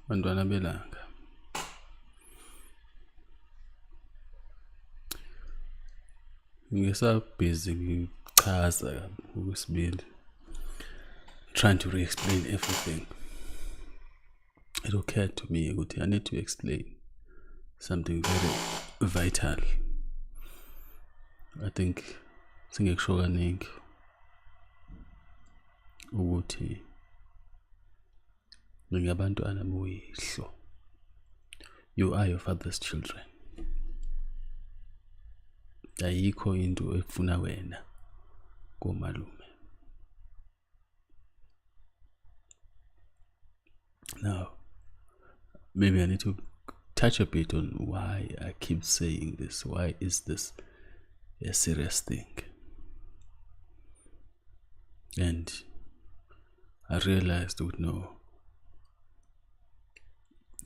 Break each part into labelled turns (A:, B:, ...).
A: Bantwana belanga, ngisabhizi ngichaza okwesibili, trying to re-explain everything. It occurred to me that I need to explain something very vital. I think singekusho kaningi ukuthi ngabantwana buyihlo. You are your father's children. Ayikho into efuna wena komalume. Now, maybe I need to touch a bit on why I keep saying this. Why is this a serious thing? And I realized that no,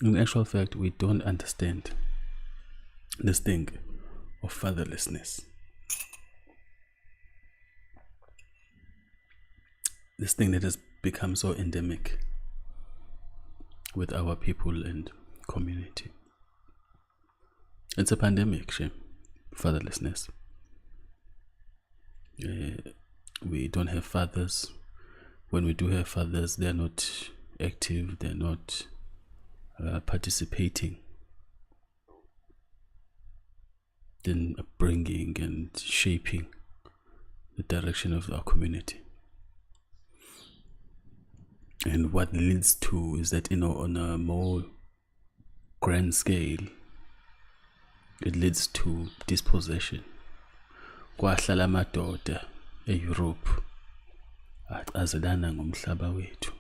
A: in actual fact, we don't understand this thing of fatherlessness. This thing that has become so endemic with our people and community. It's a pandemic, shame. Fatherlessness. We don't have fathers. When we do have fathers, they're not active, they're not participating in bringing and shaping the direction of our community. And what leads to is that, on a more grand scale, it leads to dispossession. Kwahlala amadoda e-Europe azelana ngomhlaba wethu.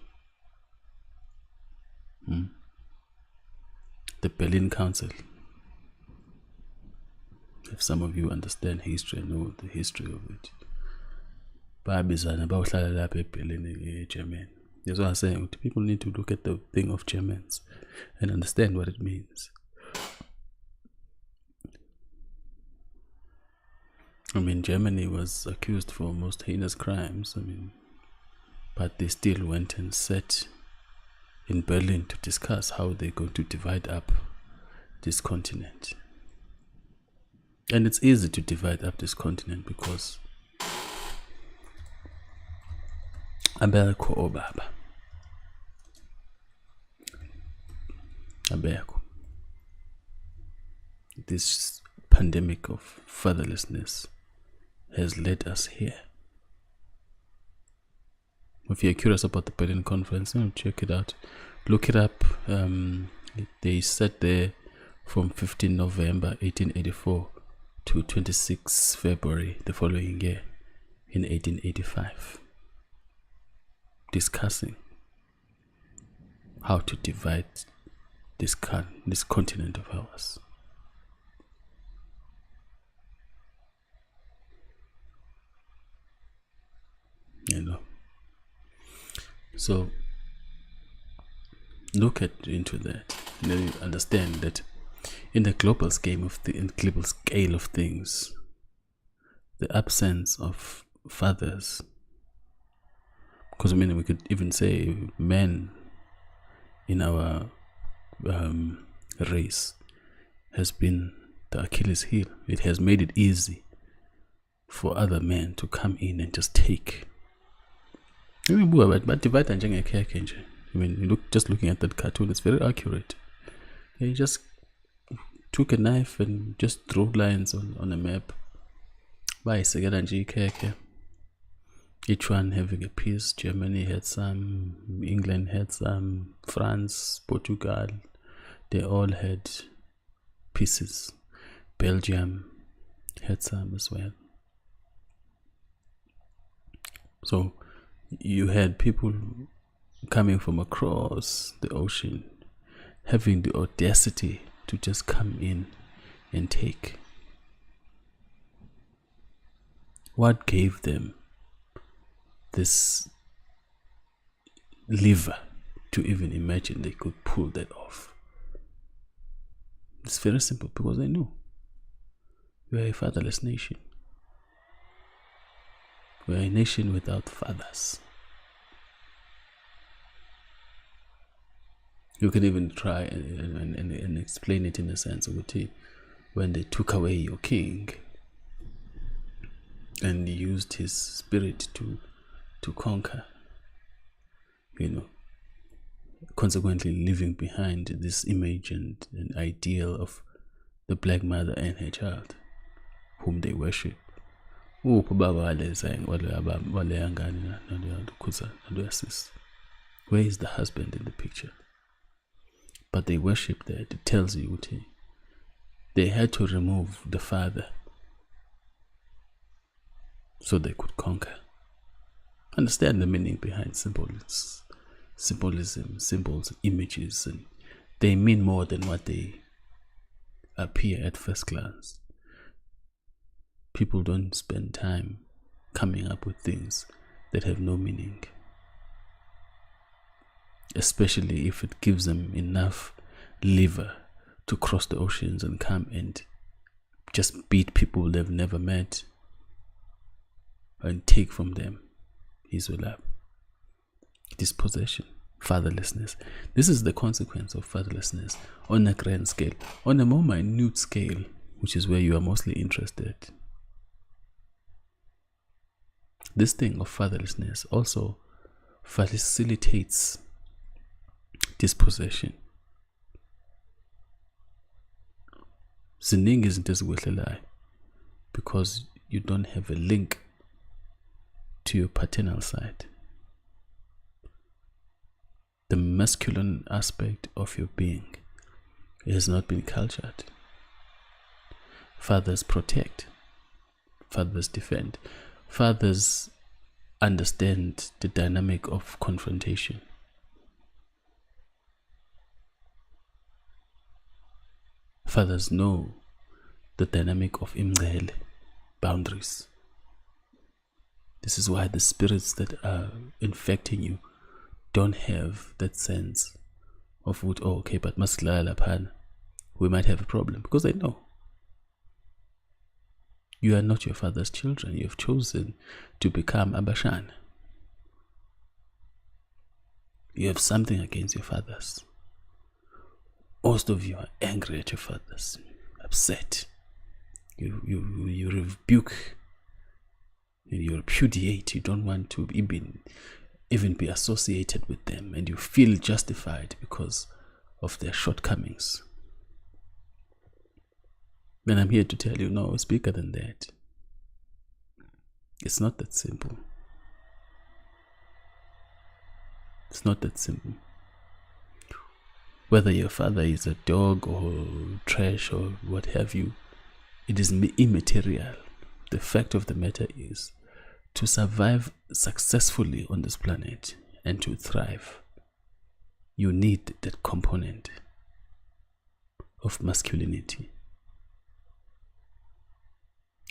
A: The Berlin Council. If some of you understand history and know the history of it, babizana bawuhlala lapha eBerlin eGermany. That's what I'm saying. People need to look at the thing of Germans and understand what it means. Germany was accused for most heinous crimes. But they still went and sat in Berlin to discuss how they're going to divide up this continent. And it's easy to divide up this continent because abekho obaba. Abekho. This pandemic of fatherlessness has led us here. If you're curious about the Berlin Conference, check it out. Look it up. They sat there from 15 November 1884 to 26 February the following year in 1885, discussing how to divide this continent of ours. So look into that, and then you understand that in the global scale of things, the absence of fathers, because we could even say men in our race has been the Achilles heel. It has made it easy for other men to come in and just take. But divide and just looking at that cartoon, it's very accurate. He just took a knife and just drew lines on a map. Each one having a piece. Germany had some, England had some, France, Portugal, they all had pieces. Belgium had some as well. So you had people coming from across the ocean having the audacity to just come in and take? What gave them this lever to even imagine they could pull that off? It's very simple, because they knew we are a fatherless nation. We are a nation without fathers. You can even try and explain it in a sense of when they took away your king and used his spirit to conquer, consequently leaving behind this image and an ideal of the black mother and her child, whom they worship. Where is the husband in the picture? But they worship that. It tells you they had to remove the father so they could conquer. Understand the meaning behind symbolism, symbols, images, and they mean more than what they appear at first glance. People don't spend time coming up with things that have no meaning, especially if it gives them enough lever to cross the oceans and come and just beat people they've never met and take from them his lap. Dispossession, fatherlessness. This is the consequence of fatherlessness on a grand scale. On a more minute scale, which is where you are mostly interested, this thing of fatherlessness also facilitates dispossession. Ziningi izinto ezikwehlelayo because you don't have a link to your paternal side. The masculine aspect of your being has not been cultured. Fathers protect, fathers defend, fathers understand the dynamic of confrontation. Fathers know the dynamic of imngele, boundaries. This is why the spirits that are infecting you don't have that sense of what, oh, okay, but we might have a problem, because they know you are not your father's children. You have chosen to become Abashan. You have something against your fathers. Most of you are angry at your fathers, upset. You rebuke, you repudiate. You don't want to even be associated with them, and you feel justified because of their shortcomings. Then I'm here to tell you, no, it's bigger than that. It's not that simple. It's not that simple. Whether your father is a dog or trash or what have you, it is immaterial. The fact of the matter is, to survive successfully on this planet and to thrive, you need that component of masculinity.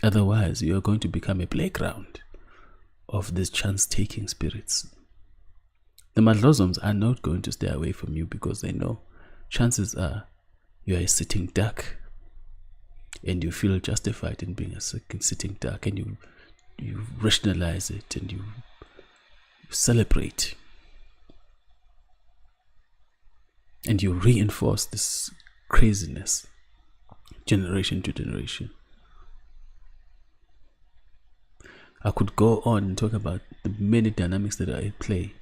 A: Otherwise, you are going to become a playground of these chance-taking spirits. The Madlozums are not going to stay away from you because they know chances are you are a sitting duck and you feel justified in being a sitting duck, and you rationalize it and you celebrate and you reinforce this craziness generation to generation. I could go on and talk about the many dynamics that are at play,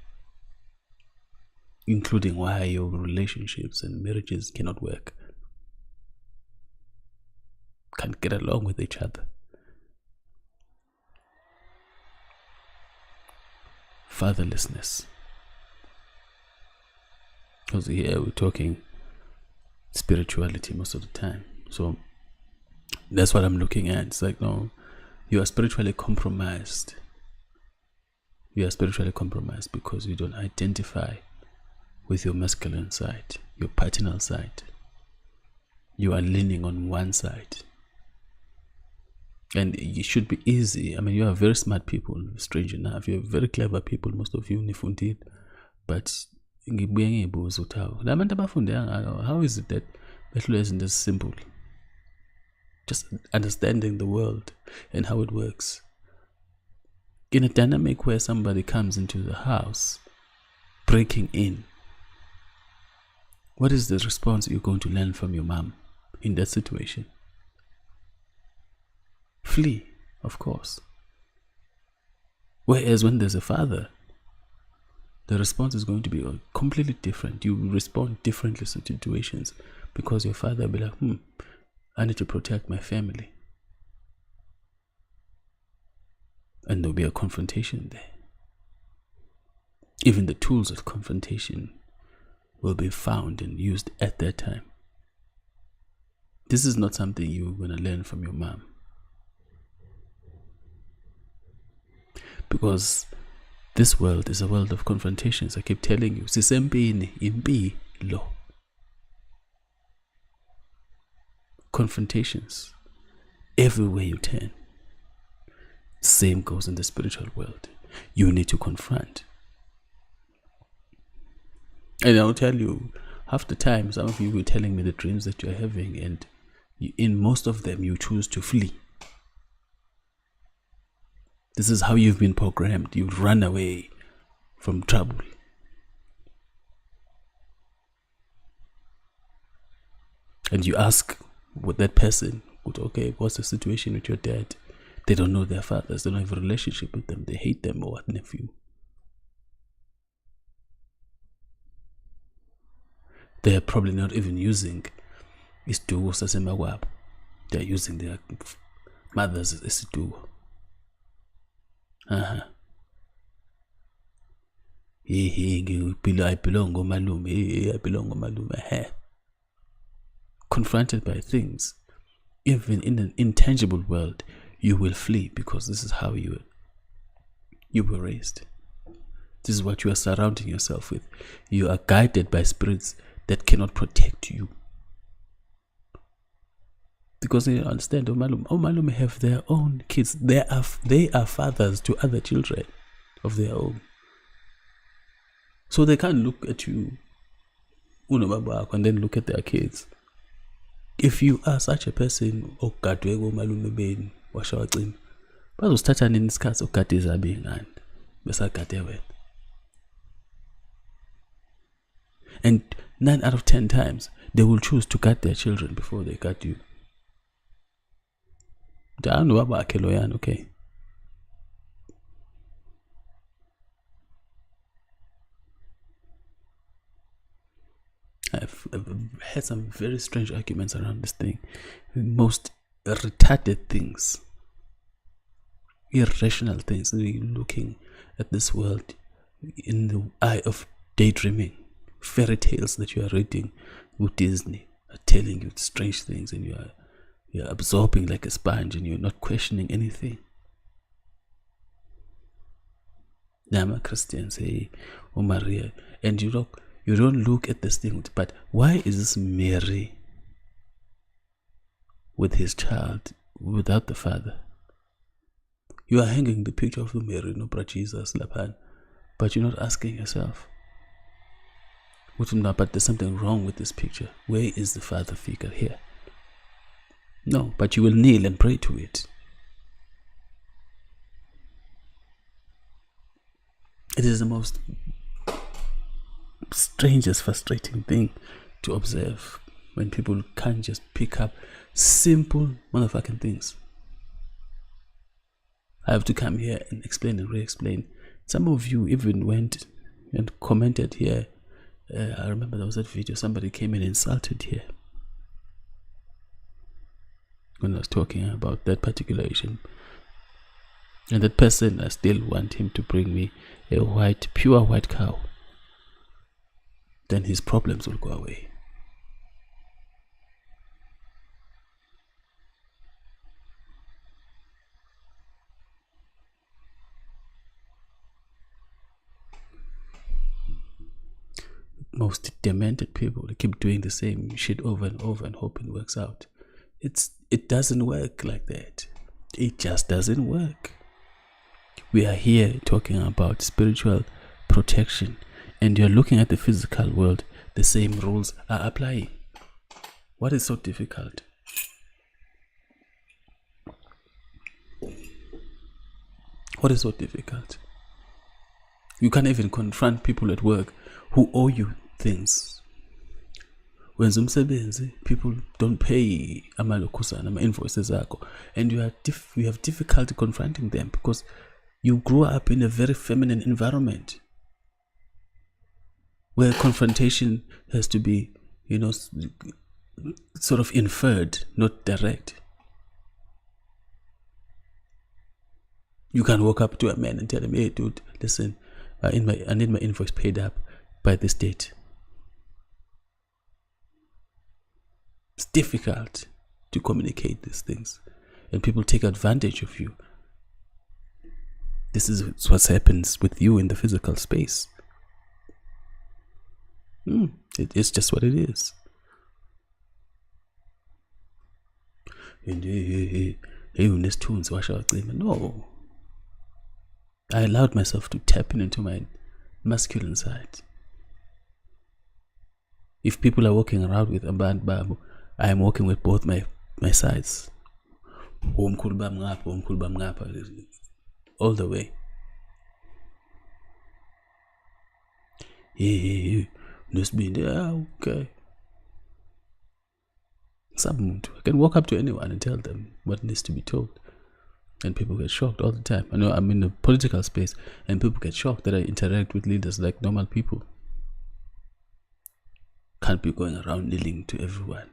A: including why your relationships and marriages cannot work, can't get along with each other. Fatherlessness. Because here we're talking spirituality most of the time. So that's what I'm looking at. It's like, no, you are spiritually compromised. You are spiritually compromised because you don't identify with your masculine side, your paternal side. you are leaning on one side. And it should be easy. I mean, you are very smart people, strange enough. You're very clever people, most of you, nifundile. But how is it that Bethlehem isn't as simple? Just understanding the world and how it works. In a dynamic where somebody comes into the house, breaking in, what is the response you're going to learn from your mom in that situation? Flee, of course. Whereas when there's a father, the response is going to be completely different. You respond differently to situations because your father will be like, I need to protect my family. And there'll be a confrontation there. Even the tools of confrontation will be found and used at that time. This is not something you're going to learn from your mom. Because this world is a world of confrontations. I keep telling you, sisempini impilo. Confrontations everywhere you turn. Same goes in the spiritual world. You need to confront. And I'll tell you, half the time, some of you were telling me the dreams that you're having, and in most of them, you choose to flee. This is how you've been programmed. You run away from trouble. And you ask with that person, okay, what's the situation with your dad? They don't know their fathers. They don't have a relationship with them. They hate them or what nephew. They are probably not even using isituko sasemakwabo. They are using their mothers as isituko. I belong on malume. I belong on malume. Confronted by things, even in an intangible world, you will flee because this is how you were raised. This is what you are surrounding yourself with. You are guided by spirits that cannot protect you. Because they understand, Omalume have their own kids. They are fathers to other children of their own. So they can't look at you and then look at their kids. If you are such a person, bazosithatha nini isikhathi sokugada izabo iy'ngane besagade wena. And 9 out of 10 times, they will choose to guard their children before they guard you. Okay. I've had some very strange arguments around this thing. Most retarded things. Irrational things. Looking at this world in the eye of daydreaming. Fairy tales that you are reading with Disney are telling you strange things, and you're absorbing like a sponge, and you're not questioning anything. I'm a Christian, say, oh Maria, and you don't look at this thing, but why is this Mary with his child without the father? You are hanging the picture of the Mary, no bra Jesus, Lapan, but you're not asking yourself, but there's something wrong with this picture. Where is the father figure here? No, but you will kneel and pray to it. It is the most strangest, frustrating thing to observe when people can't just pick up simple motherfucking things. I have to come here and explain and re-explain. Some of you even went and commented here. I remember there was that video, somebody came and insulted here when I was talking about that particular issue. And that person, I still want him to bring me a pure white cow. Then his problems will go away. most demented people. They keep doing the same shit over and over and hoping it works out. It doesn't work like that. It just doesn't work. We are here talking about spiritual protection, and you're looking at the physical world. The same rules are applying. What is so difficult? What is so difficult? You can't even confront people at work who owe you things. When people don't pay invoices, and you have difficulty confronting them because you grew up in a very feminine environment where confrontation has to be, sort of inferred, not direct. You can walk up to a man and tell him, "Hey, dude, listen, I need my invoice paid up by this date." It's difficult to communicate these things, and people take advantage of you. This is what happens with you in the physical space. It's just what it is. No. I allowed myself to tap into my masculine side. If people are walking around with a band babu, I am walking with both my sides. All the way. Okay. I can walk up to anyone and tell them what needs to be told. And people get shocked all the time. I know I'm in the political space and people get shocked that I interact with leaders like normal people. Can't be going around kneeling to everyone.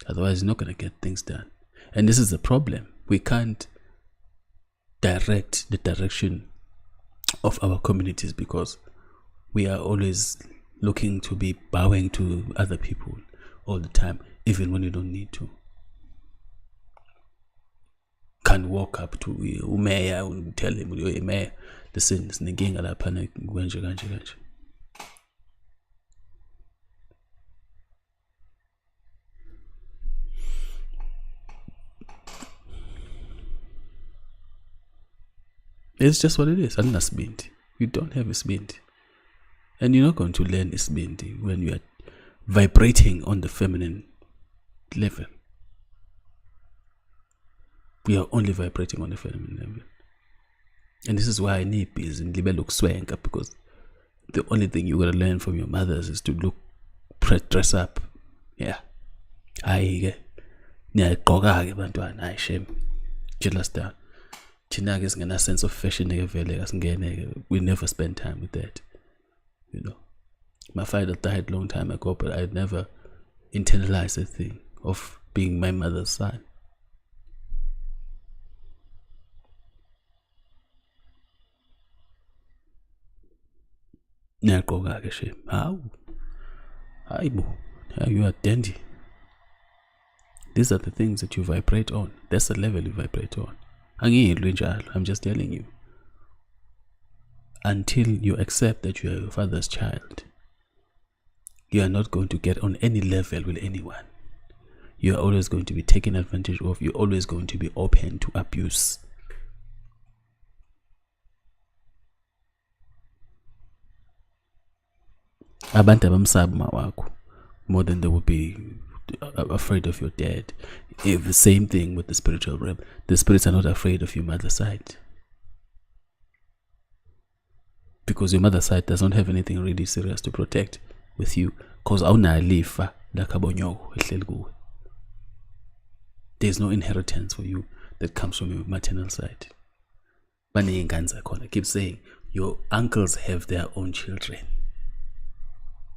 A: Otherwise, you're not going to get things done. And this is the problem. We can't direct the direction of our communities because we are always looking to be bowing to other people all the time, even when you don't need to. Can't walk up to umeya and tell him, "Mayor, listen, sneginga lapha kanje." It's just what it is. You don't have isbindi. And you're not going to learn isbindi when you are vibrating on the feminine level. We are only vibrating on the feminine level. And this is why I need peace and look swank, because the only thing you're going to learn from your mothers is to dress up. Yeah. Shame. Jealous down. Chinaga's got a sense of fashion. We never spend time with that. My father died a long time ago, but I never internalized the thing of being my mother's son. How? You are dandy. These are the things that you vibrate on. That's the level you vibrate on. I'm just telling you. Until you accept that you are your father's child, you are not going to get on any level with anyone. You are always going to be taken advantage of. You're always going to be open to abuse. Abantu abamsaba mawakho more than they would be afraid of your dad. If the same thing with the spiritual realm. The spirits are not afraid of your mother's side, because your mother's side does not have anything really serious to protect with you, because there's no inheritance for you that comes from your maternal side. I keep saying your uncles have their own children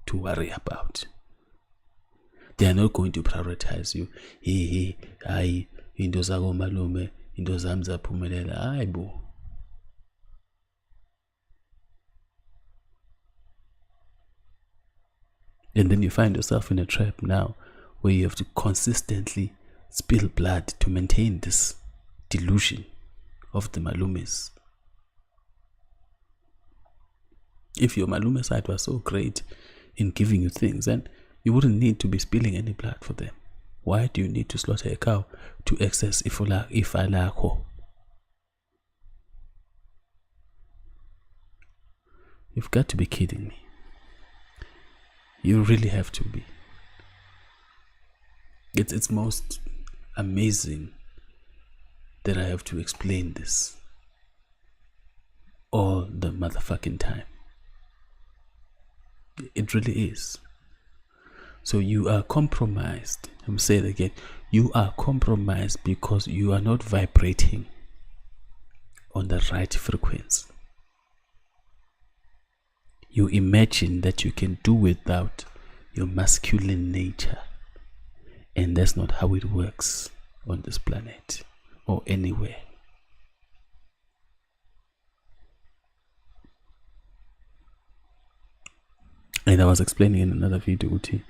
A: to worry about. They are not going to prioritize you. Into zako malume, into zami zaphumelela. Hayi bo. And then you find yourself in a trap now where you have to consistently spill blood to maintain this delusion of the malumes. If your malume side was so great in giving you things, then you wouldn't need to be spilling any blood for them. Why do you need to slaughter a cow to access ifa lakho? You've got to be kidding me. You really have to be. It's most amazing that I have to explain this all the motherfucking time. It really is. So you are compromised. I'm saying it again. You are compromised because you are not vibrating on the right frequency. You imagine that you can do without your masculine nature. And that's not how it works on this planet or anywhere. And I was explaining in another video, Uti,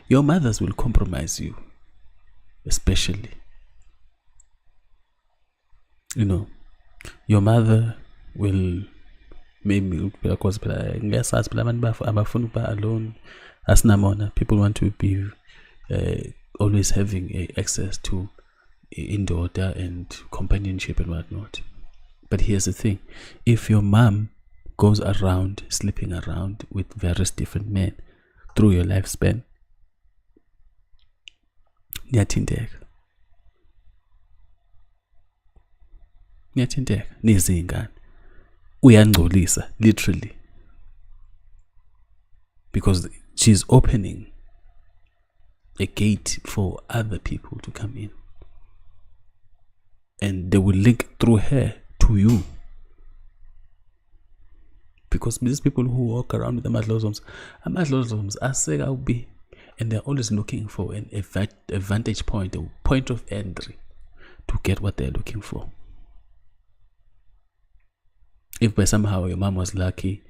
A: your mothers will compromise you, especially. You know, your mother will maybe because alone as namona. People want to be always having access to in-daughter and companionship and whatnot. But here's the thing: if your mom goes around sleeping around with various different men through your lifespan, niyathinteka nizingane, uyangcolisa literally, because she's opening a gate for other people to come in, and they will link through her to you. Because these people who walk around with the amadlozoms are segawubi, and they're always looking for a vantage point, a point of entry to get what they're looking for. If by somehow your mom was lucky,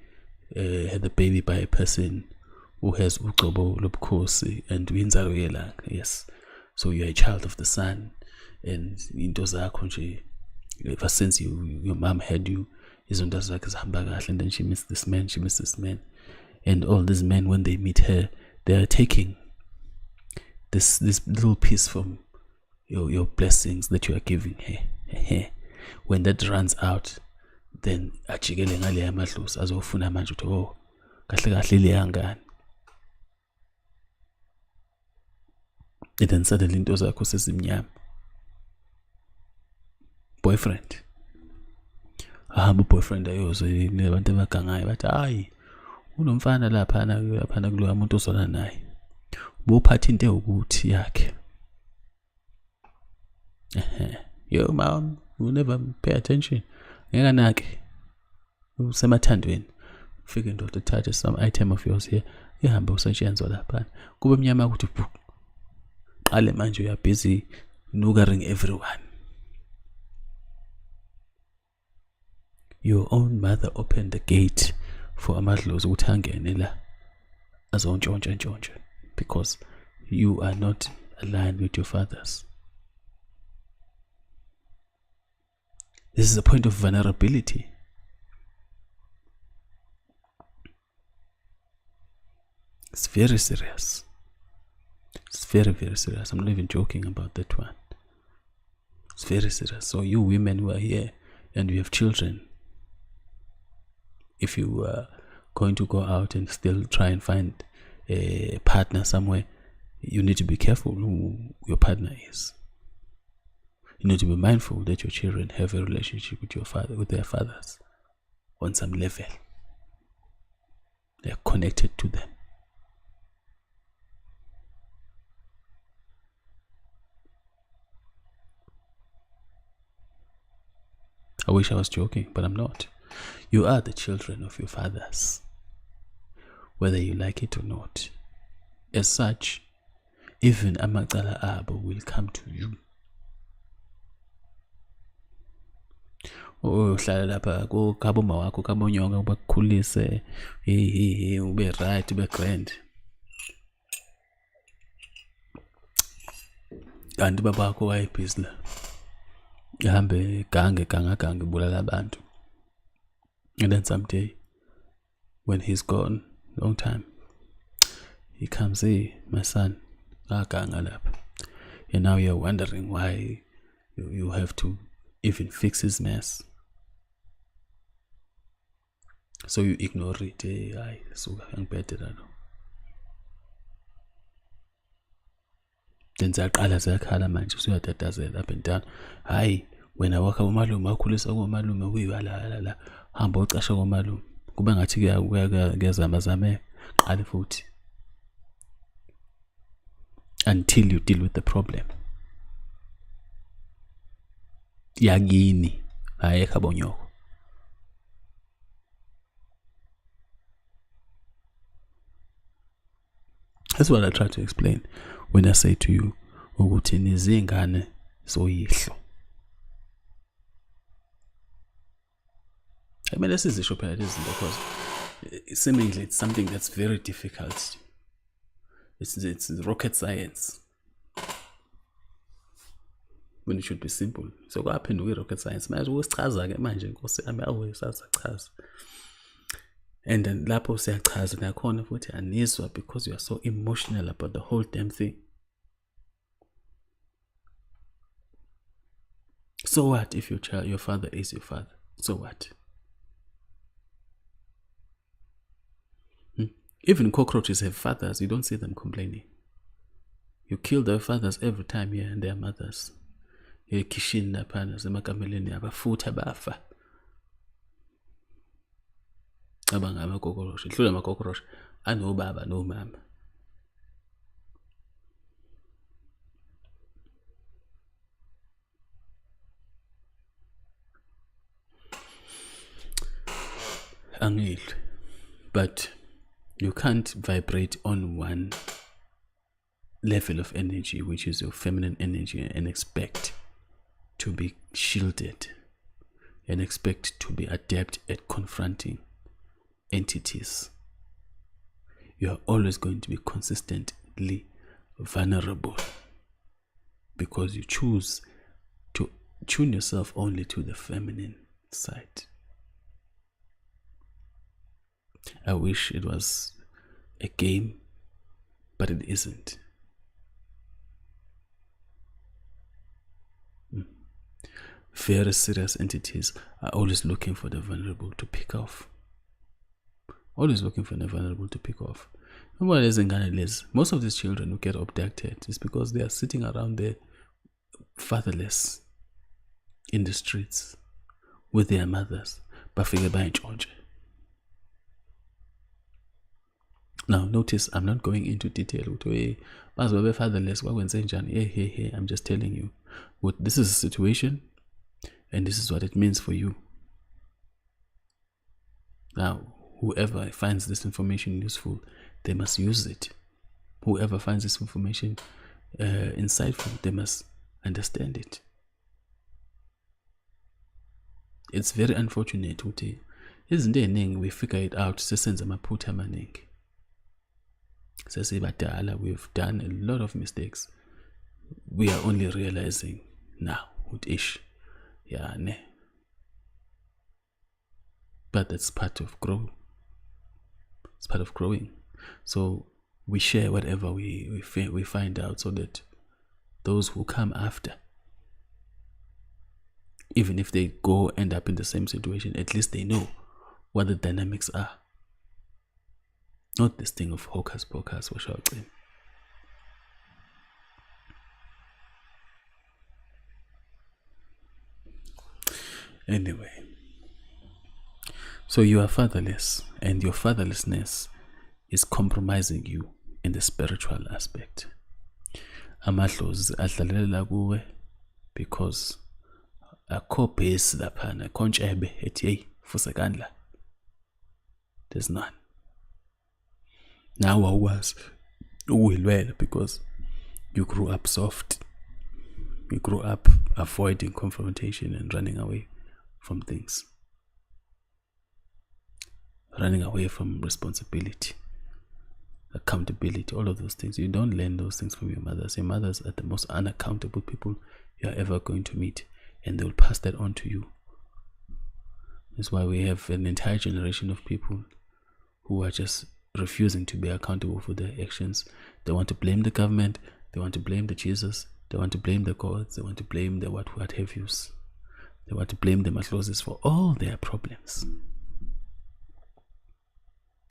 A: had the baby by a person who has uqobo lobukhosi and winzalo yelanga, yes, so you're a child of the sun, and into zakho nje, ever since your mom had you, and then she meets this man, and all these men, when they meet her, they are taking this little piece from your blessings that you are giving her. When that runs out, then achikele ngale yamadlozi azofuna manje ukuthi oh kahle kahle leyangane, and then suddenly into zakho sezimnyama. Boyfriend ahamba boyfriend ayoze nabantu abagangayo bathi hayi unomfana laphana kulo umuntu ozona naye bophatha into ewukuthi yakhe. Yo mom, you never pay attention. Ngeke nake usemathandweni ufike indoda uthathe some item of yours here ihamba usetshenzwa laphana kube mnyama ukuthi qale manje uya busy nugaring everyone. Your own mother opened the gate for amadlozi ukuthi angene la azontshontsha because you are not aligned with your fathers. This is a point of vulnerability. It's very serious. It's very, very serious. I'm not even joking about that one. It's very serious. So you women who are here and you have children, if you are going to go out and still try and find a partner somewhere, you need to be careful who your partner is. You need to be mindful that your children have a relationship with with their fathers on some level. They are connected to them. I wish I was joking, but I'm not. You are the children of your fathers, whether you like it or not. As such, even amacala abo will come to you. Uhlala lapha kukaboma wakho kabonyonga ubakhulise ube right ube grand, kanti babakho wayebhizi la ihambe gange bulala abantu, and then someday when he's gone, long time, he comes, hey, my son, and now you're wondering why you have to even fix his mess. So you ignore it. Hey, so I'm better. Then ziyaqala ziyakhala manje usuyatatazela up and down. Hayi, wena wakha umalume wakhulisa komalume uyala hamba ucasha komalume. Kube ngathi kuyazamazame qale futhi. Until you deal with the problem. Yakini hayi ekhabonyoko. That's what I try to explain when I say to you, ukuthi nizingane soyihlo. I mean, this is the shop because seemingly it's something that's very difficult. It's rocket science when it should be simple. So what happened with rocket science? And then lapho siyachaza nakhona futhi anizwa because you are so emotional about the whole damn thing. So what if your father is your father? So what? Even cockroaches have fathers. You don't see them complaining. You kill their fathers every time, yeah, and their mothers. Kishin naphana zemakameleni abafutha bafa. Abanga amakokoroshi, idlula amakokoroshi anobaba nomama. Angel, but you can't vibrate on one level of energy, which is your feminine energy, and expect to be shielded and expect to be adept at confronting entities. You are always going to be consistently vulnerable because you choose to tune yourself only to the feminine side. I wish it was a game, but it isn't. Very serious entities are always looking for the vulnerable to pick off. Always looking for the vulnerable to pick off. And what is in Ghana is most of these children who get abducted is because they are sitting around there fatherless in the streets with their mothers. Bafike Georgia. Now notice I'm not going into detail. Fatherless. I'm just telling you this is a situation and this is what it means for you. Now, whoever finds this information useful, they must use it. Whoever finds this information insightful, they must understand it. It's very unfortunate ukuthi izinto eziningi we figure it out sesenza amaphutha amaningi. Sesibadala, we've done a lot of mistakes. We are only realizing now ukuthi ish yeah ne. But that's part of growth. It's part of growing. So we share whatever we find out so that those who come after, even if they end up in the same situation, at least they know what the dynamics are. Not this thing of hocus pocus, what shall I say? Anyway, so you are fatherless, and your fatherlessness is compromising you in the spiritual aspect. Amadlozi adlalela kuwe because akho base laphana konchebe ethi hey fusekandla. There's none. Now I was well because you grew up soft. You grew up avoiding confrontation and running away from things. Running away from responsibility, accountability, all of those things. You don't learn those things from your mothers. Your mothers are the most unaccountable people you are ever going to meet, and they will pass that on to you. That's why we have an entire generation of people who are just refusing to be accountable for their actions. They want to blame the government, they want to blame the Jesus, they want to blame the gods, they want to blame the what have yous. They want to blame the matloses for all their problems.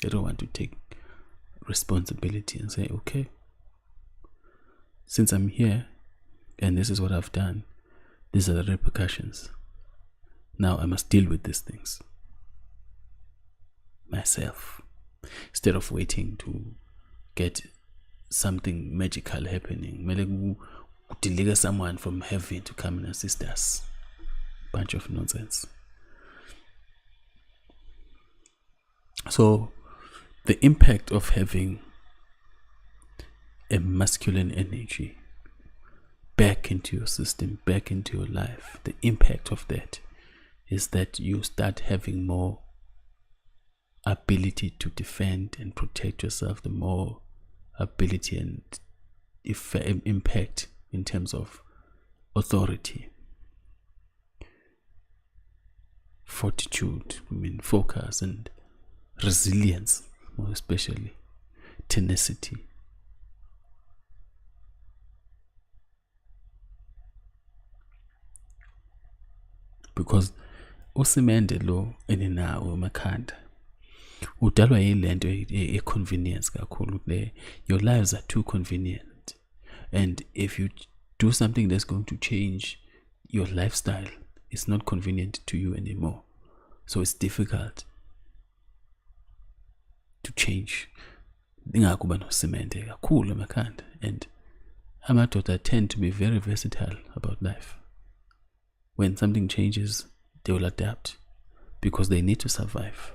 A: They don't want to take responsibility and say, okay, since I'm here and this is what I've done, these are the repercussions. Now I must deal with these things myself, instead of waiting to get something magical happening. Deliver someone from heaven to come and assist us. Bunch of nonsense. So the impact of having a masculine energy back into your system, back into your life, the impact of that is that you start having more ability to defend and protect yourself, the more ability and impact in terms of authority, fortitude, focus and resilience, more especially tenacity. Because usimende lo eninawo emakhanda udalwa yilento e-convenience kakhulu. Your lives are too convenient, and if you do something that's going to change your lifestyle, it's not convenient to you anymore, so it's difficult to change. Ingakho banosimende kakhulu emakhanda, and amadoda tend to be very versatile about life. When something changes, they will adapt because they need to survive.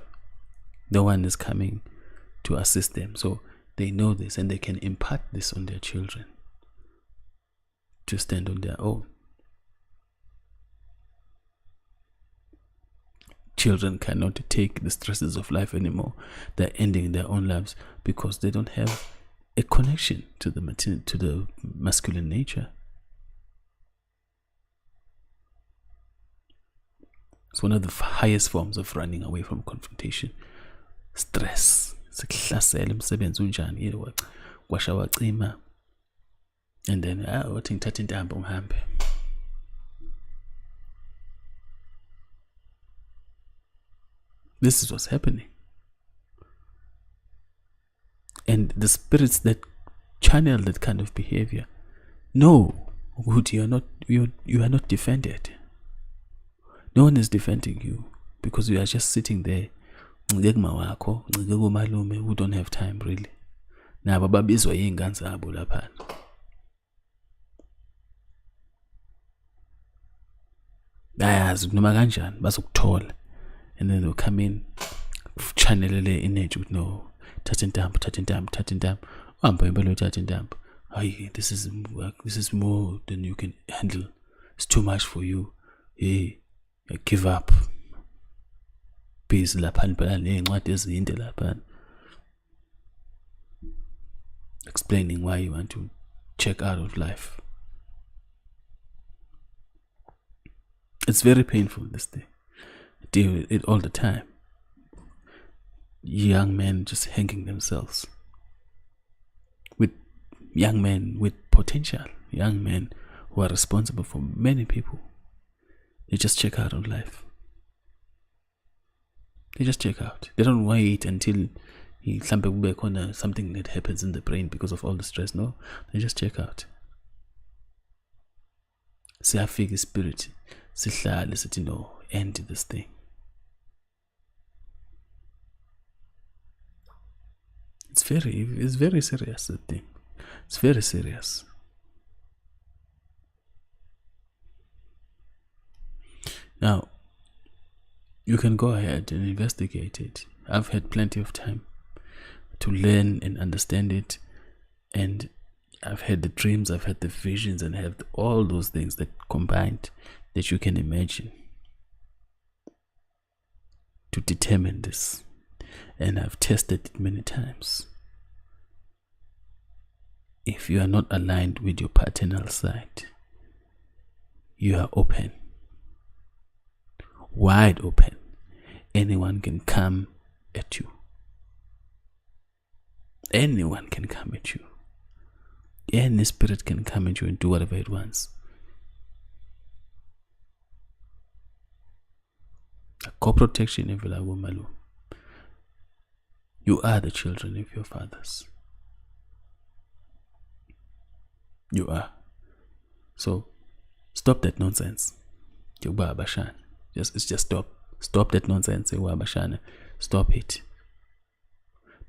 A: No one is coming to assist them, so they know this and they can impart this on their children to stand on their own. Children cannot take the stresses of life anymore. They're ending their own lives because they don't have a connection to the masculine nature. It's one of the highest forms of running away from confrontation. Stress. Sikuhlasela umsebenzi unjani yini kwasha wacima, and then wathi ngithatha intambo ngihambe. This is what's happening. And the spirits that channel that kind of behavior know good, you are not defended. No one is defending you because you are just sitting there who don't have time really. Nabo babizwa yingane zabo lapha. Bayazi noma kanjani bazokuthola, and then they'll come in channelele energy with no thatha intambo hamba impela uthatha intambo. Hayi, this is more than you can handle. It's too much for you. Hey, give up. Busy lapha impela nezincwadi ezinde lapha, explaining why you want to check out of life. It's very painful, this thing. I deal with it all the time. Young men just hanging themselves. With young men with potential, young men who are responsible for many people. They just check out on life. They just check out. They don't wait until something that happens in the brain because of all the stress. No, they just check out. Siyafika spirit, sihlale sithi no, end this thing. It's very serious, that thing. It's very serious. Now, you can go ahead and investigate it. I've had plenty of time to learn and understand it, and I've had the dreams, I've had the visions, and I have all those things that combined that you can imagine to determine this. And I've tested it many times. If you are not aligned with your paternal side, you are open, wide open. Anyone can come at you. Anyone can come at you. Any spirit can come at you and do whatever it wants. Co-protection if you are the children of your fathers. You are. So stop that nonsense. Just stop. Stop that nonsense. Stop it.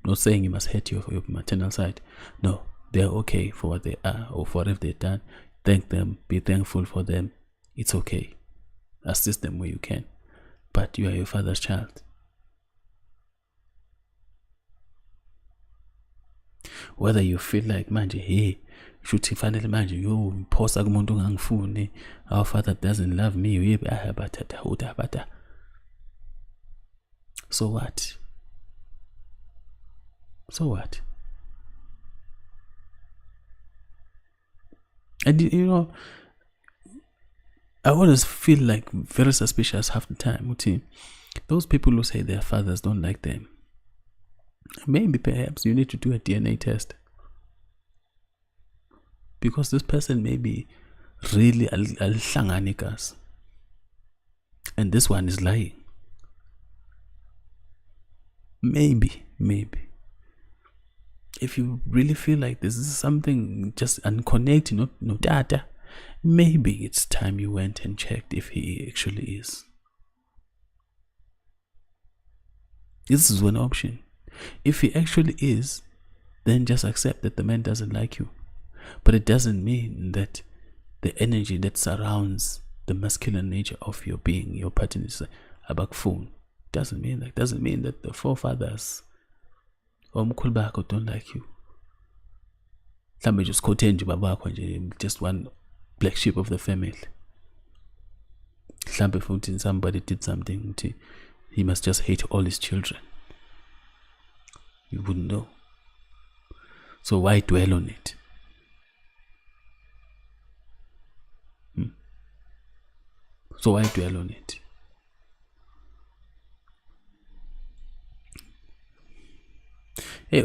A: I'm not saying you must hate your maternal side. No, they're okay for what they are or for whatever they've done. Thank them. Be thankful for them. It's okay. Assist them where you can. But you are your father's child. Whether you feel like manje, hey, shuthi fanele manje phosa kumuntu ongangifuni, our father doesn't love me, so what? So what? And I always feel like very suspicious half the time. Those people who say their fathers don't like them, maybe perhaps you need to do a DNA test, because this person may be really al-hlanganikas and this one is lying. Maybe if you really feel like this is something just unconnected, no data, maybe it's time you went and checked if he actually is. This is one option. If he actually is, then just accept that the man doesn't like you. But it doesn't mean that the energy that surrounds the masculine nature of your being, your pattern, is abakfun. Doesn't mean that. Doesn't mean that the forefathers don't like you. Just one black sheep of the family. Somebody did something, he must just hate all his children. You wouldn't know. So why dwell on it? So why dwell on it? Hey,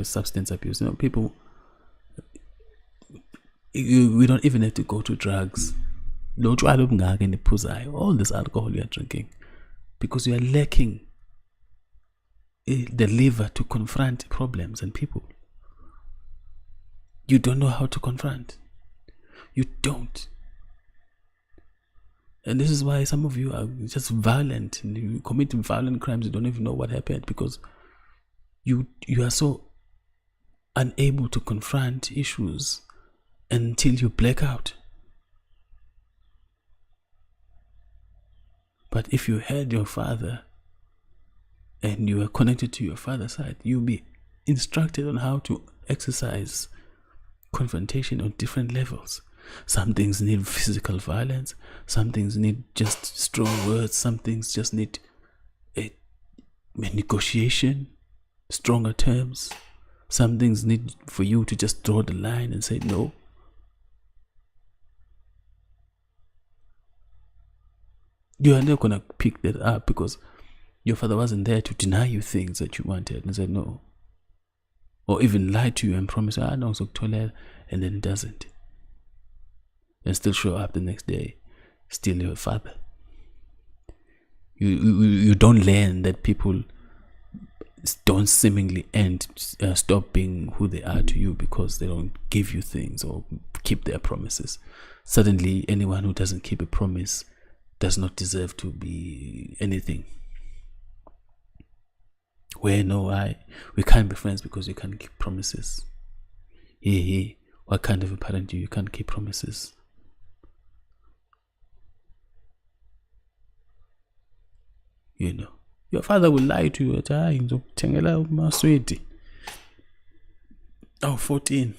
A: substance abuse. People, we don't even have to go to drugs. All this alcohol you are drinking, because you are lacking the liver to confront problems and people. You don't know how to confront. You don't. And this is why some of you are just violent and you commit violent crimes. You don't even know what happened, because you are so unable to confront issues until you black out. But if you had your father and you are connected to your father's side, you'll be instructed on how to exercise confrontation on different levels. Some things need physical violence, some things need just strong words, some things just need a negotiation, stronger terms. Some things need for you to just draw the line and say no. You are not going to pick that up because your father wasn't there to deny you things that you wanted and said no. Or even lie to you and promise, no, so toilet, and then it doesn't. And still show up the next day, still your father. You don't learn that people don't seemingly stop being who they are to you because they don't give you things or keep their promises. Suddenly, anyone who doesn't keep a promise does not deserve to be anything. We can't be friends because you can't keep promises. Hey, what kind of a parent are you? You can't keep promises. Your father will lie to you at 14.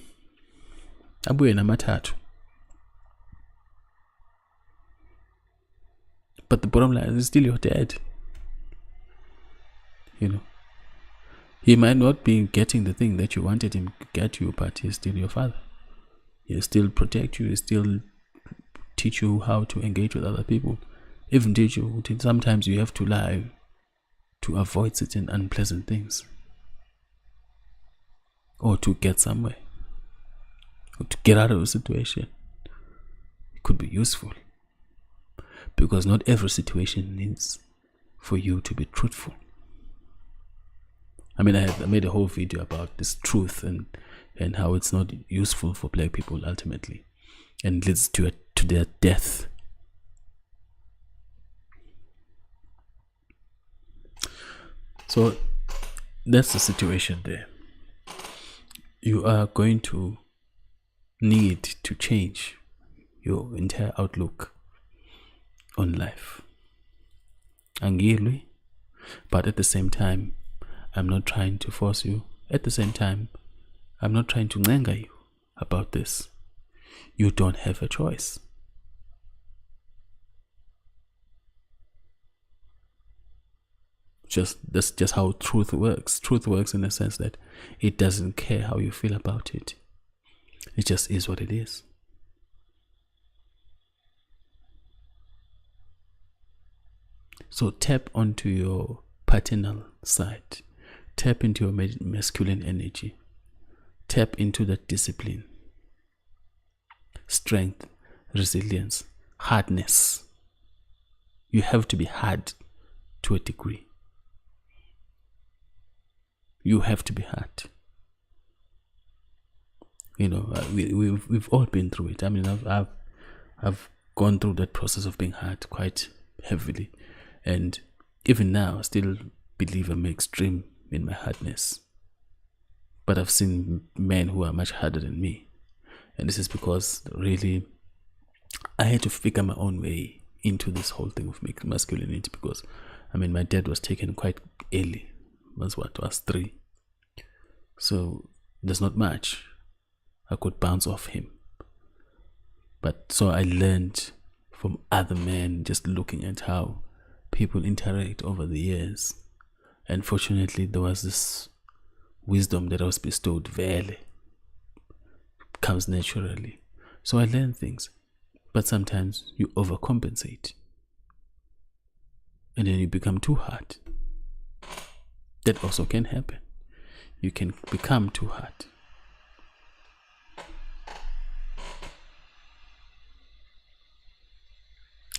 A: Abuye namathathu. But the bottom line is still your dad. He might not be getting the thing that you wanted him to get you, but he's still your father. He'll still protect you. He'll still teach you how to engage with other people. Even teach you, sometimes you have to lie to avoid certain unpleasant things. or to get somewhere, or to get out of a situation. It could be useful, because not every situation needs for you to be truthful. I mean, I made a whole video about this truth and how it's not useful for black people ultimately, and leads to their death. So that's the situation there. You are going to need to change your entire outlook on life. Angilwe, but at the same time, I'm not trying to force you. At the same time, I'm not trying to nanga you about this. You don't have a choice. That's just how truth works. Truth works in the sense that it doesn't care how you feel about it. It just is what it is. So tap onto your paternal side. Tap into your masculine energy. Tap into that discipline, strength, resilience, hardness. You have to be hard to a degree. You have to be hard. You know, we've all been through it. I mean, I've gone through that process of being hard quite heavily, and even now, I still believe I'm extreme in my hardness. But I've seen men who are much harder than me, and this is because really I had to figure my own way into this whole thing of masculinity. Because I mean, my dad was taken quite early. Was 3. So there's not much I could bounce off him. But so I learned from other men, just looking at how people interact over the years. And fortunately, there was this wisdom that I was bestowed fairly. Comes naturally. So I learned things. But sometimes you overcompensate. And then you become too hard. That also can happen. You can become too hard.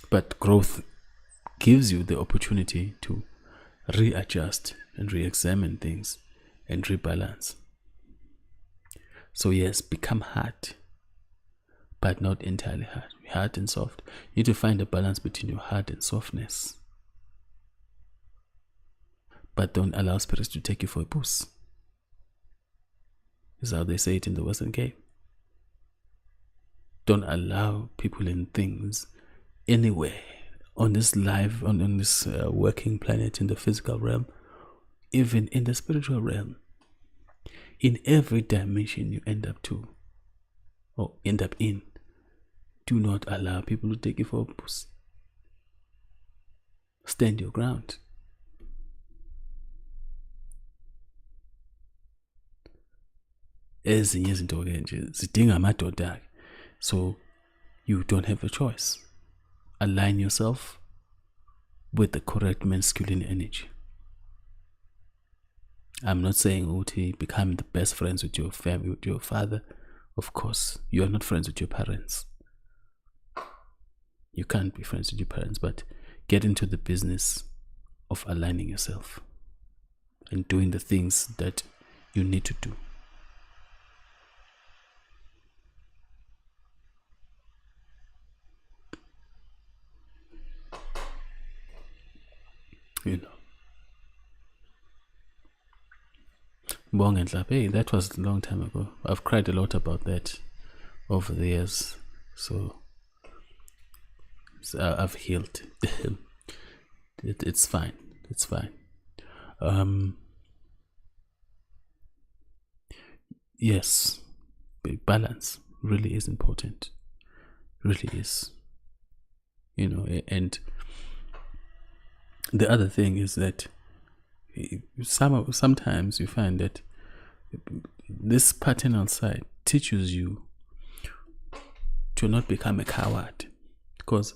A: But growth gives you the opportunity to readjust and re-examine things and rebalance. So yes, become hard, but not entirely hard. Hard and soft. You need to find a balance between your hard and softness. But don't allow spirits to take you for a puss. Is how they say it in the Western game. Don't allow people and things anywhere on this life, on this working planet, in the physical realm, even in the spiritual realm. In every dimension you end up in, do not allow people to take you for a puss. Stand your ground. Ezinye izinto ke nje zidinga amadoda, so you don't have a choice. Align yourself with the correct masculine energy. I'm not saying become the best friends with your family, with your father. Of course, you are not friends with your parents. You can't be friends with your parents, but get into the business of aligning yourself and doing the things that you need to do. You know. Bong and Lap, hey, that was a long time ago. I've cried a lot about that over the years. So I've healed. It's fine. It's fine. Yes, balance really is important. Really is. You know, and the other thing is that sometimes you find that this paternal side teaches you to not become a coward. Because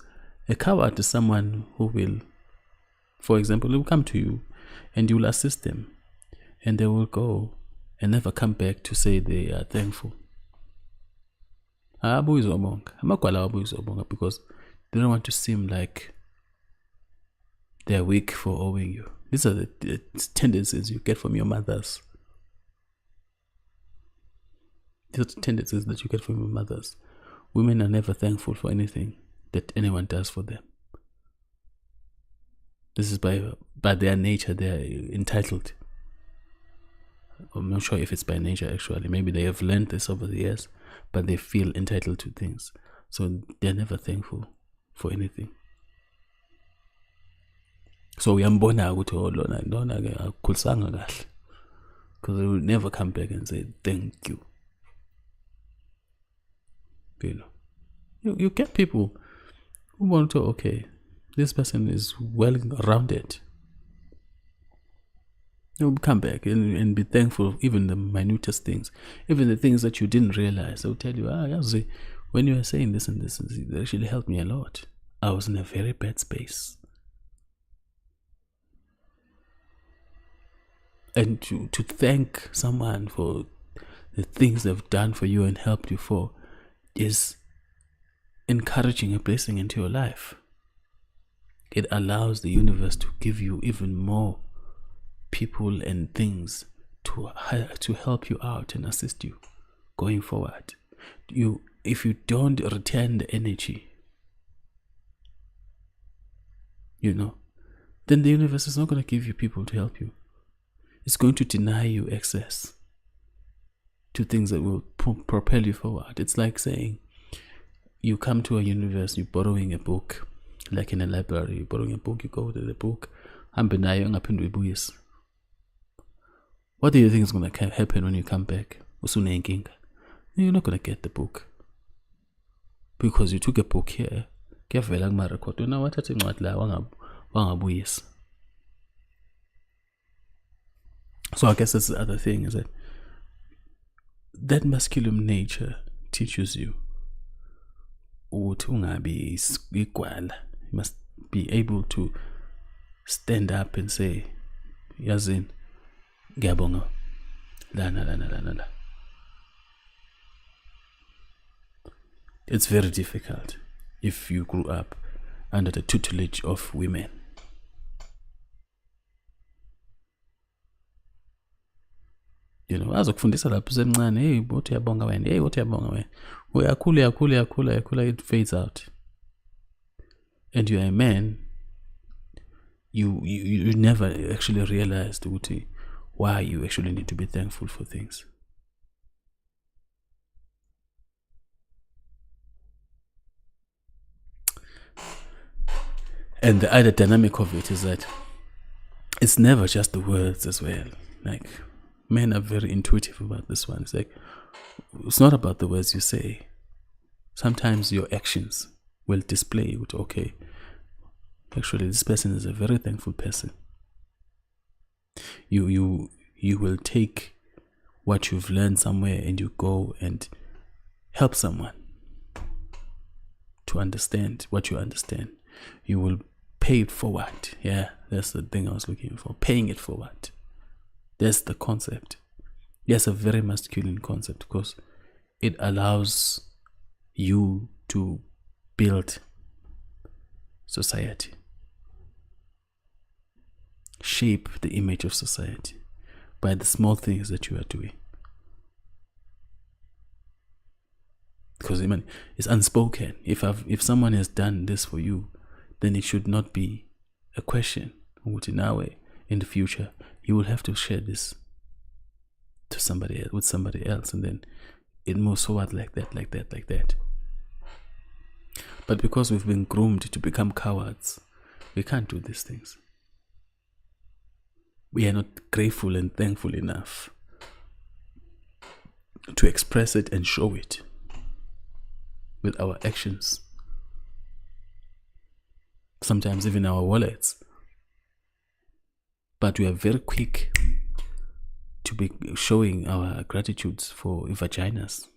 A: a coward is someone who will, for example, will come to you and you will assist them, and they will go and never come back to say they are thankful. Because they don't want to seem like they're weak for owing you. These are the tendencies you get from your mothers. These are the tendencies that you get from your mothers. Women are never thankful for anything that anyone does for them. This is by their nature, they are entitled. I'm not sure if it's by nature actually. Maybe they have learned this over the years, but they feel entitled to things. So they're never thankful for anything. So uyambona ukuthi lona akukhulisanga kahle, because they will never come back and say thank you. You get people who want to, okay, this person is well rounded. You'll come back and be thankful, even the minutest things, even the things that you didn't realize. They'll tell you, when you were saying this and this, it actually helped me a lot. I was in a very bad space. And to thank someone for the things they've done for you and helped you for is encouraging a blessing into your life. It allows the universe to give you even more people and things to help you out and assist you going forward. If you don't return the energy, then the universe is not going to give you people to help you. It's going to deny you access to things that will propel you forward. It's like saying you come to a universe, you're borrowing a book, like in a library, you're borrowing a book, you go to the book, what do you think is going to happen when you come back? You're not going to get the book. Because you took a book here. So I guess that's the other thing, is that masculine nature teaches you you must be able to stand up and say, Yazin, Gabonga, la. It's very difficult if you grew up under the tutelage of women. Azokufundisa lapho usemncane, hey, what uyabonga wena, hey, what uyabonga wena. Uyakhula, it fades out. And you're a man, you never actually realized why you actually need to be thankful for things. And the other dynamic of it is that it's never just the words as well. Like, men are very intuitive about this one. It's like, it's not about the words you say. Sometimes your actions will display okay, actually this person is a very thankful person. You will take what you've learned somewhere and you go and help someone to understand what you understand. You will pay it forward. Yeah, that's the thing I was looking for. Paying it forward. That's the concept. Yes, a very masculine concept, because it allows you to build society, shape the image of society by the small things that you are doing. Because it's unspoken. If someone has done this for you, then it should not be a question. In the future, you will have to share this to somebody else, with somebody else, and then it moves forward like that. But because we've been groomed to become cowards, we can't do these things. We are not grateful and thankful enough to express it and show it with our actions. Sometimes even our wallets. But we are very quick to be showing our gratitudes for vaginas.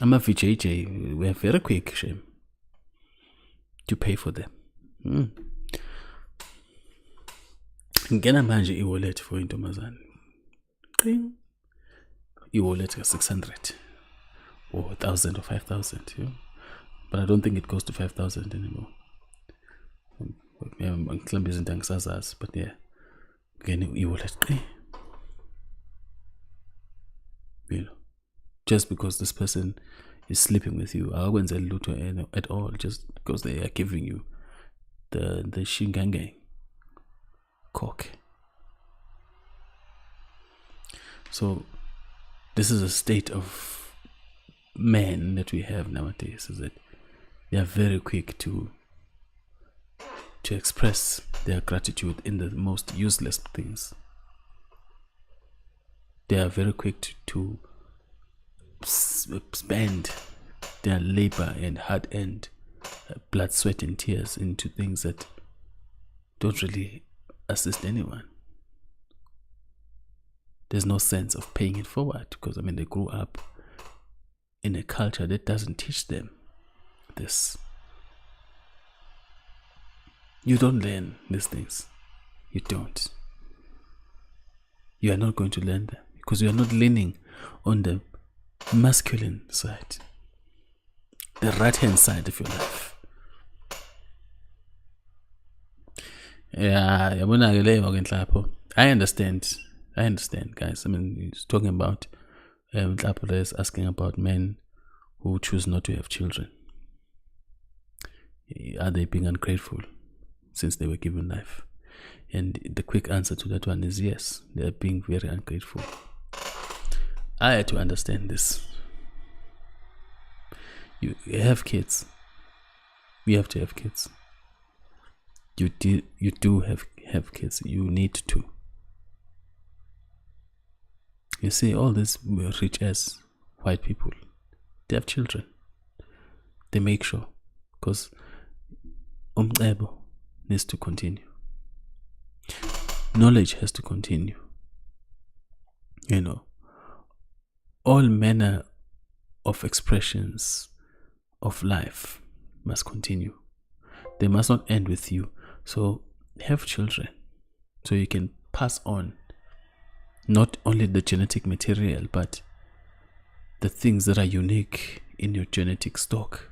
A: I'm a VJJ. We are very quick, shame, to pay for them. ngena manje e-wallet for intombazane. Qing. E-wallet ka 600 or 1,000 or 5,000, you know? But I don't think it goes to 5,000 anymore. But yeah, again, e-wallet. You know, just because this person is sleeping with you, I wouldn't say at all, just because they are giving you the shingange cock. So this is a state of men that we have nowadays, is that they are very quick to express their gratitude in the most useless things. They are very quick to spend their labor and hard-earned blood, sweat, and tears into things that don't really assist anyone. There's no sense of paying it forward because, I mean, they grew up in a culture that doesn't teach them this. You don't learn these things. You don't. You are not going to learn them because you are not leaning on the masculine side, the right-hand side of your life. Yeah, I understand, guys. I mean, he's talking about is asking about men who choose not to have children. Are they being ungrateful since they were given life? And the quick answer to that one is yes, they are being very ungrateful. I had to understand this. You have kids. We have to have kids. You do have kids. You need to. You see, all these rich ass white people, they have children. They make sure, because umcebo needs to continue. Knowledge has to continue. You know, all manner of expressions of life must continue. They must not end with you. So have children so you can pass on not only the genetic material but the things that are unique in your genetic stock.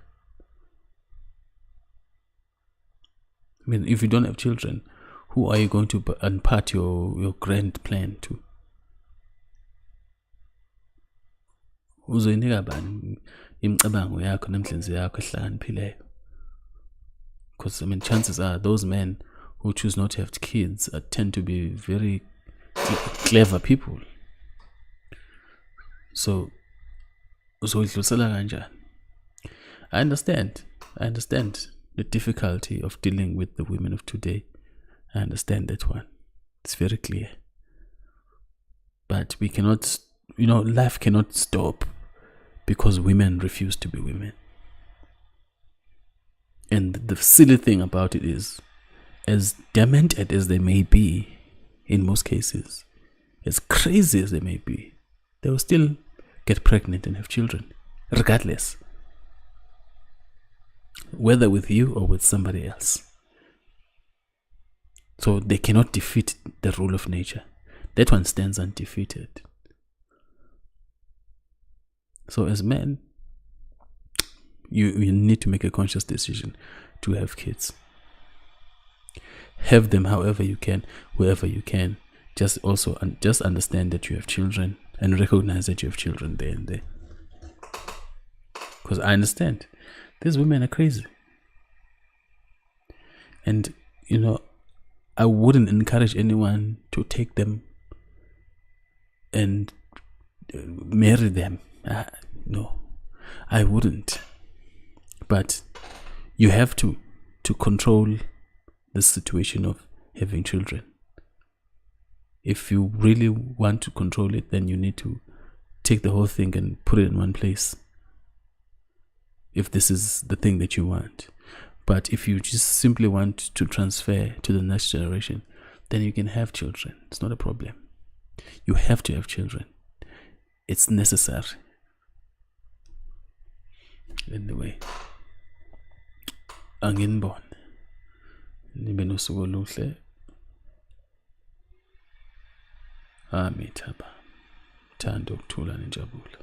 A: I mean, if you don't have children, who are you going to impart your grand plan to? Uzoyinika bani imicabango yakho nemhlenzi yakho ehlakaniphileyo? Because, I mean, chances are those men who choose not to have kids tend to be very clever people. So I understand the difficulty of dealing with the women of today. I understand that one. It's very clear. But we cannot, life cannot stop because women refuse to be women. And the silly thing about it is, as demented as they may be, in most cases, as crazy as they may be, they will still get pregnant and have children, regardless, whether with you or with somebody else. So they cannot defeat the rule of nature. That one stands undefeated. So as men, you need to make a conscious decision to have kids. Have them however you can, wherever you can. Just understand that you have children and recognize that you have children there and there. Because I understand these women are crazy. And, I wouldn't encourage anyone to take them and marry them. No, I wouldn't. But you have to control the situation of having children. If you really want to control it, then you need to take the whole thing and put it in one place. If this is the thing that you want. But if you just simply want to transfer to the next generation, then you can have children. It's not a problem. You have to have children. It's necessary. Anyway, anginibone nibe nosuku oluhle. Thaba, thando ukuthula nenjabulo.